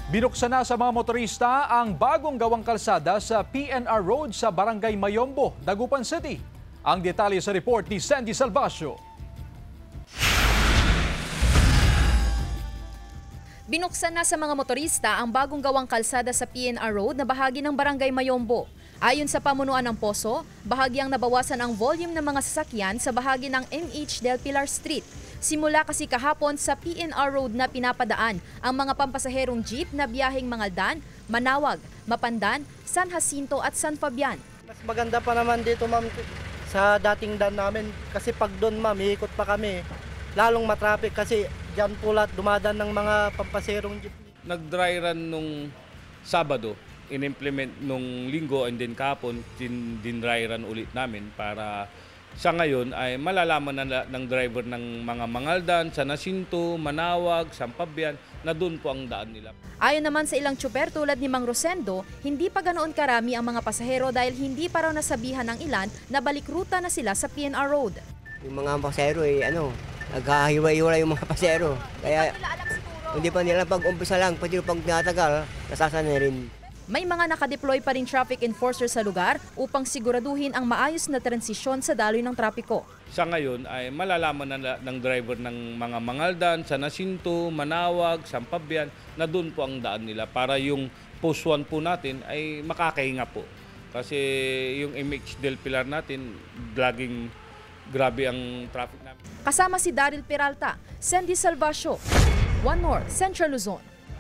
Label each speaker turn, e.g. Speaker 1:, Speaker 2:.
Speaker 1: Binuksan na sa mga motorista ang bagong gawang kalsada sa PNR Road sa Barangay Mayombo, Dagupan City. Ang detalye sa report ni Sandy Salvacio.
Speaker 2: Binuksan na sa mga motorista ang bagong gawang kalsada sa PNR Road na bahagi ng Barangay Mayombo. Ayon sa pamunuan ng Poso, bahagyang nabawasan ang volume ng mga sasakyan sa bahagi ng NH Del Pilar Street. Simula kasi kahapon sa PNR Road na pinapadaan ang mga pampasaherong jeep na biyaheng Mangaldan, Manawag, Mapandan, San Jacinto at San Fabian.
Speaker 3: Mas maganda pa naman dito ma'am sa dating daan namin kasi pag doon ma'am iikot pa kami. Lalong matraffic kasi dyan po lahat dumadaan ng mga pampasaherong jeep.
Speaker 4: Nag-dry run nung Sabado, in-implement nung Linggo and then kahapon din-dry run ulit namin para sa ngayon ay malalaman na ng driver ng mga Mangaldan, San Jacinto, Manawag, San Fabian na doon po ang daan nila.
Speaker 2: Ayon naman sa ilang tsuper tulad ni Mang Rosendo, hindi pa ganoon karami ang mga pasahero dahil hindi pa raw nasabihan ng ilan na balik ruta na sila sa PNR Road.
Speaker 5: Yung mga pasahero naghahiwa-hiwalay yung mga pasahero. Kaya hindi pa nila pag-umpisa lang, pati pag natagal, nasasanay rin.
Speaker 2: May mga nakadeploy pa rin traffic enforcer sa lugar upang siguraduhin ang maayos na transisyon sa daloy ng trapiko.
Speaker 4: Sa ngayon ay malalaman na ng driver ng mga Mangaldan, San Jacinto, Manawag, San Fabian na doon po ang daan nila para yung post 1 po natin ay makakahinga po. Kasi yung MH Del Pilar natin, laging grabe ang traffic namin.
Speaker 2: Kasama si Daryl Peralta, Sandy Salvacio, One North, Central Luzon.